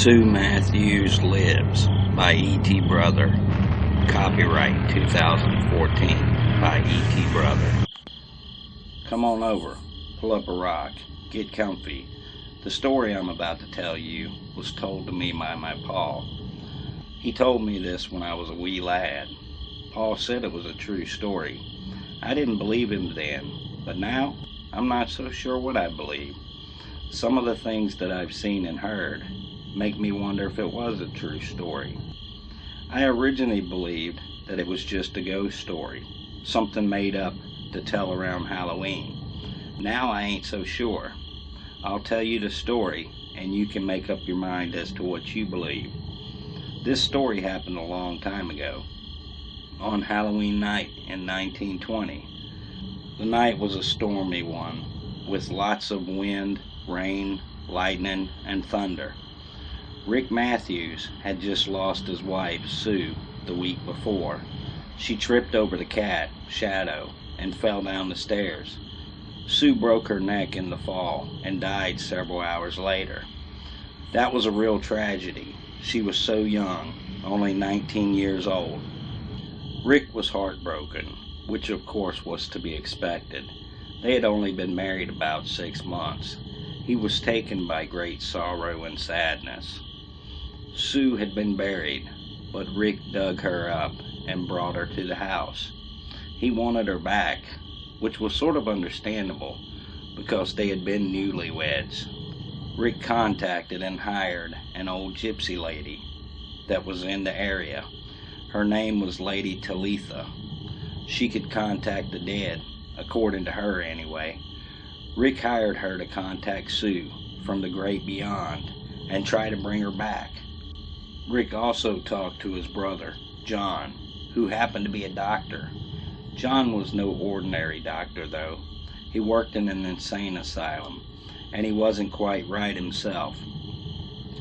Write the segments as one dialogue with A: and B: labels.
A: Sue Matthews Lives by E.T. Brother. Copyright 2014 by E.T. Brother. Come on over, pull up a rock, get comfy. The story I'm about to tell you was told to me by my pa. He told me this when I was a wee lad. Pa said it was a true story. I didn't believe him then, but now I'm not so sure what I believe. Some of the things that I've seen and heard make me wonder if it was a true story. I originally believed that it was just a ghost story, something made up to tell around Halloween. Now I ain't so sure. I'll tell you the story, and you can make up your mind as to what you believe. This story happened a long time ago, on Halloween night in 1920. The night was a stormy one, with lots of wind, rain, lightning, and thunder. Rick Matthews had just lost his wife, Sue, the week before. She tripped over the cat, Shadow, and fell down the stairs. Sue broke her neck in the fall and died several hours later. That was a real tragedy. She was so young, only 19 years old. Rick was heartbroken, which of course was to be expected. They had only been married about 6 months. He was taken by great sorrow and sadness. Sue had been buried, but Rick dug her up and brought her to the house. He wanted her back, which was sort of understandable because they had been newlyweds. Rick contacted and hired an old gypsy lady that was in the area. Her name was Lady Talitha. She could contact the dead, according to her anyway. Rick hired her to contact Sue from the great beyond and try to bring her back. Rick also talked to his brother, John, who happened to be a doctor. John was no ordinary doctor, though. He worked in an insane asylum, and he wasn't quite right himself.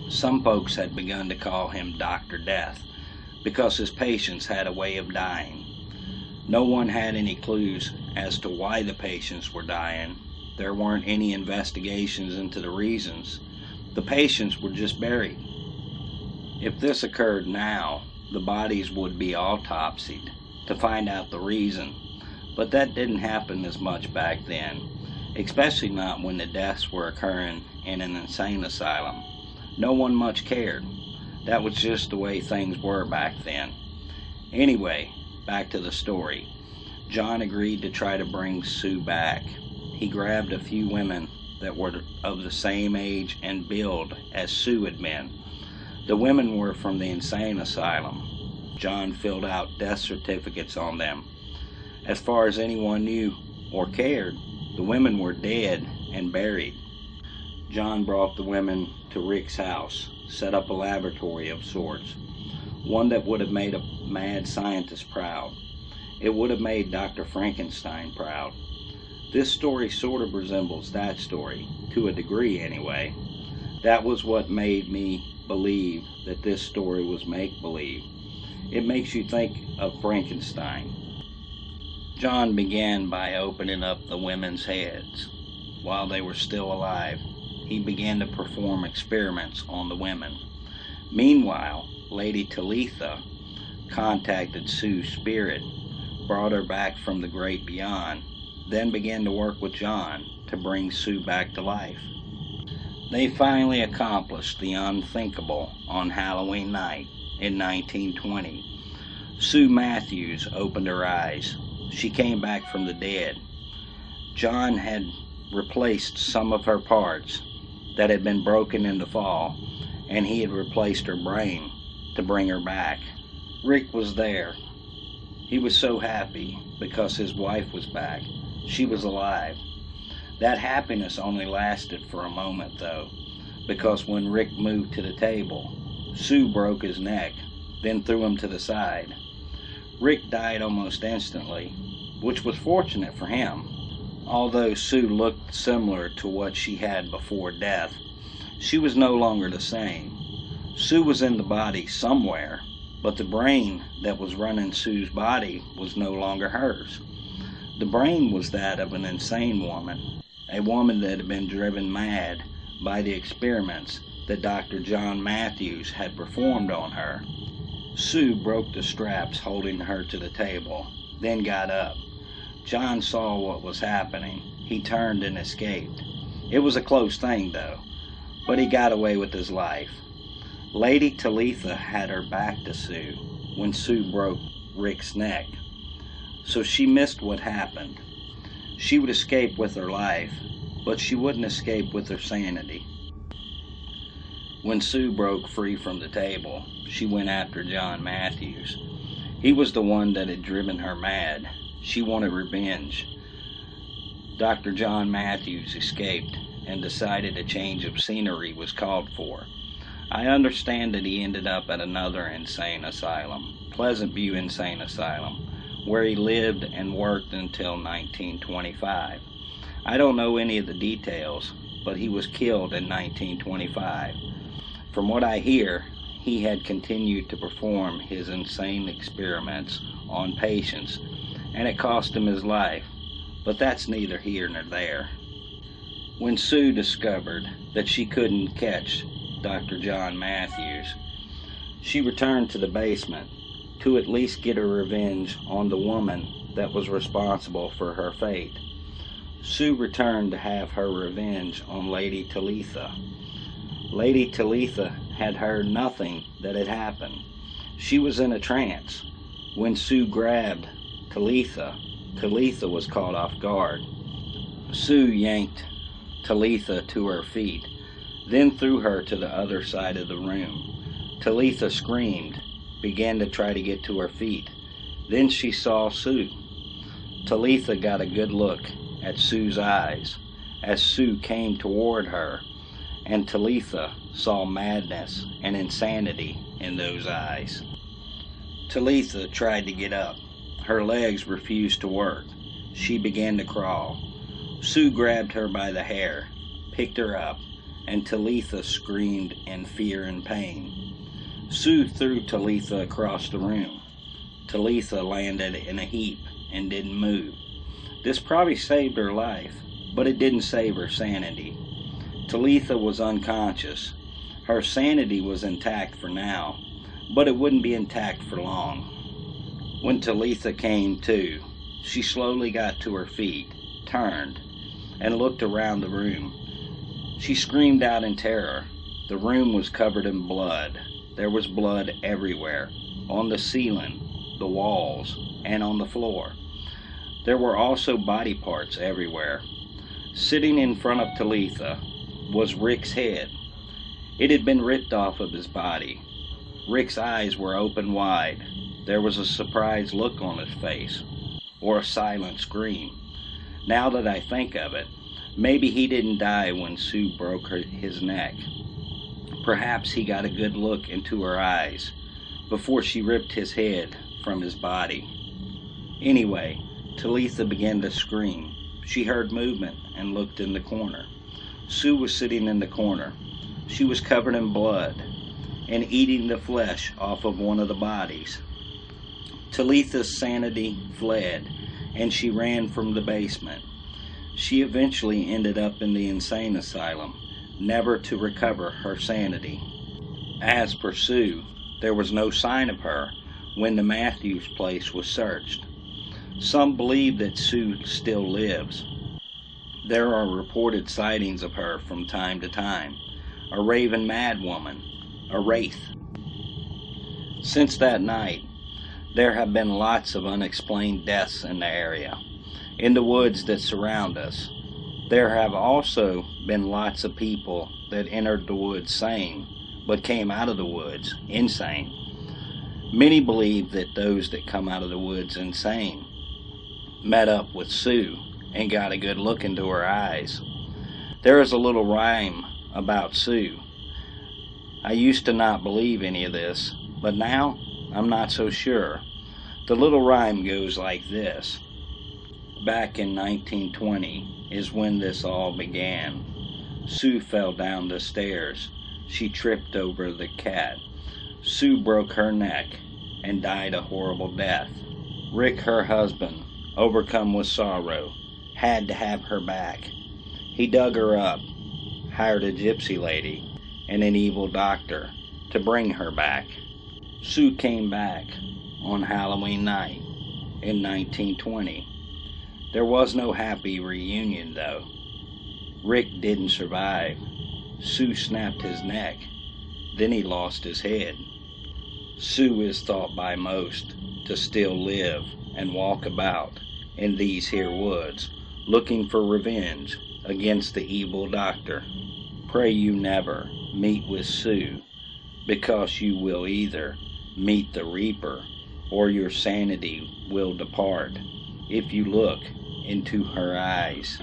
A: Some folks had begun to call him Dr. Death because his patients had a way of dying. No one had any clues as to why the patients were dying. There weren't any investigations into the reasons. The patients were just buried. If this occurred now, the bodies would be autopsied to find out the reason. But that didn't happen as much back then, especially not when the deaths were occurring in an insane asylum. No one much cared. That was just the way things were back then. Anyway, back to the story. John agreed to try to bring Sue back. He grabbed a few women that were of the same age and build as Sue had been. The women were from the insane asylum. John filled out death certificates on them. As far as anyone knew or cared, the women were dead and buried. John brought the women to Rick's house, set up a laboratory of sorts, one that would have made a mad scientist proud. It would have made Dr. Frankenstein proud. This story sort of resembles that story, to a degree anyway. That was what made me believe that this story was make-believe. It makes you think of Frankenstein. John began by opening up the women's heads. While they were still alive, he began to perform experiments on the women. Meanwhile, Lady Talitha contacted Sue's spirit, brought her back from the great beyond, then began to work with John to bring Sue back to life. They finally accomplished the unthinkable on Halloween night in 1920. Sue Matthews opened her eyes. She came back from the dead. John had replaced some of her parts that had been broken in the fall, and he had replaced her brain to bring her back. Rick was there. He was so happy because his wife was back. She was alive. That happiness only lasted for a moment, though, because when Rick moved to the table, Sue broke his neck, then threw him to the side. Rick died almost instantly, which was fortunate for him. Although Sue looked similar to what she had before death, she was no longer the same. Sue was in the body somewhere, but the brain that was running Sue's body was no longer hers. The brain was that of an insane woman, a woman that had been driven mad by the experiments that Dr. John Matthews had performed on her. Sue broke the straps holding her to the table, then got up. John saw what was happening. He turned and escaped. It was a close thing, though, but he got away with his life. Lady Talitha had her back to Sue when Sue broke Rick's neck, so she missed what happened. She would escape with her life, but she wouldn't escape with her sanity. When Sue broke free from the table, she went after John Matthews. He was the one that had driven her mad. She wanted revenge. Dr. John Matthews escaped and decided a change of scenery was called for. I understand that he ended up at another insane asylum, Pleasant View Insane Asylum, where he lived and worked until 1925. I don't know any of the details, but he was killed in 1925. From what I hear, he had continued to perform his insane experiments on patients, and it cost him his life, but that's neither here nor there. When Sue discovered that she couldn't catch Dr. John Matthews, she returned to the basement to at least get her revenge on the woman that was responsible for her fate. Sue returned to have her revenge on Lady Talitha. Lady Talitha had heard nothing that had happened. She was in a trance. When Sue grabbed Talitha, Talitha was caught off guard. Sue yanked Talitha to her feet, then threw her to the other side of the room. Talitha screamed, began to try to get to her feet. Then she saw Sue. Talitha got a good look at Sue's eyes as Sue came toward her, and Talitha saw madness and insanity in those eyes. Talitha tried to get up. Her legs refused to work. She began to crawl. Sue grabbed her by the hair, picked her up, and Talitha screamed in fear and pain. Sue threw Talitha across the room. Talitha landed in a heap and didn't move. This probably saved her life, but it didn't save her sanity. Talitha was unconscious. Her sanity was intact for now, but it wouldn't be intact for long. When Talitha came to, she slowly got to her feet, turned, and looked around the room. She screamed out in terror. The room was covered in blood. There was blood everywhere, on the ceiling, the walls, and on the floor. There were also body parts everywhere. Sitting in front of Talitha was Rick's head. It had been ripped off of his body. Rick's eyes were open wide. There was a surprised look on his face, or a silent scream. Now that I think of it, maybe he didn't die when Sue broke his neck. Perhaps he got a good look into her eyes before she ripped his head from his body. Anyway, Talitha began to scream. She heard movement and looked in the corner. Sue was sitting in the corner. She was covered in blood and eating the flesh off of one of the bodies. Talitha's sanity fled, and she ran from the basement. She eventually ended up in the insane asylum, never to recover her sanity. As for Sue, there was no sign of her when the Matthews place was searched. Some believe that Sue still lives. There are reported sightings of her from time to time, a raving mad woman, a wraith. Since that night, there have been lots of unexplained deaths in the area, in the woods that surround us. There have also been lots of people that entered the woods sane, but came out of the woods insane. Many believe that those that come out of the woods insane met up with Sue and got a good look into her eyes. There is a little rhyme about Sue. I used to not believe any of this, but now I'm not so sure. The little rhyme goes like this. Back in 1920 is when this all began. Sue fell down the stairs. She tripped over the cat. Sue broke her neck and died a horrible death. Rick, her husband, overcome with sorrow, had to have her back. He dug her up, hired a gypsy lady, and an evil doctor to bring her back. Sue came back on Halloween night in 1920. There was no happy reunion, though. Rick didn't survive. Sue snapped his neck. Then he lost his head. Sue is thought by most to still live and walk about in these here woods, looking for revenge against the evil doctor. Pray you never meet with Sue, because you will either meet the Reaper or your sanity will depart if you look into her eyes.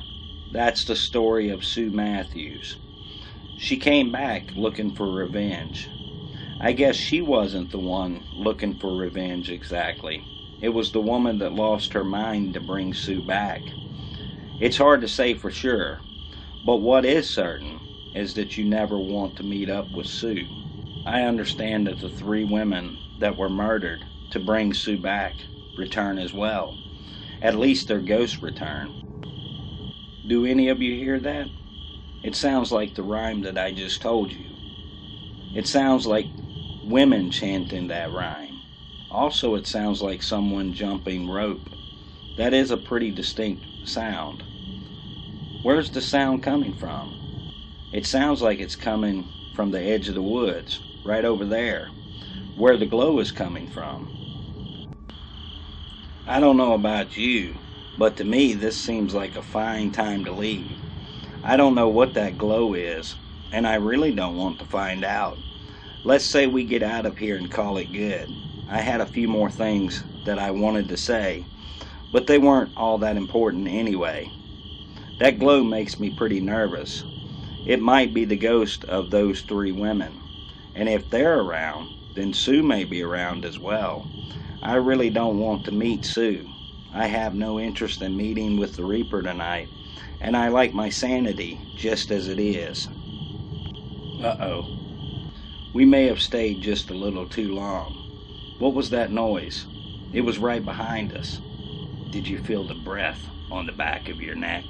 A: That's the story of Sue Matthews. She came back looking for revenge. I guess she wasn't the one looking for revenge exactly. It was the woman that lost her mind to bring Sue back. It's hard to say for sure, but what is certain is that you never want to meet up with Sue. I understand that the 3 women that were murdered to bring Sue back return as well. At least their ghosts return. Do any of you hear that? It sounds like the rhyme that I just told you. It sounds like women chanting that rhyme. Also, it sounds like someone jumping rope. That is a pretty distinct sound. Where's the sound coming from? It sounds like it's coming from the edge of the woods, right over there, where the glow is coming from. I don't know about you, but to me this seems like a fine time to leave. I don't know what that glow is, and I really don't want to find out. Let's say we get out of here and call it good. I had a few more things that I wanted to say, but they weren't all that important anyway. That glow makes me pretty nervous. It might be the ghost of those 3 women, and if they're around, then Sue may be around as well. I really don't want to meet Sue. I have no interest in meeting with the Reaper tonight, and I like my sanity just as it is. Uh-oh. We may have stayed just a little too long. What was that noise? It was right behind us. Did you feel the breath on the back of your neck?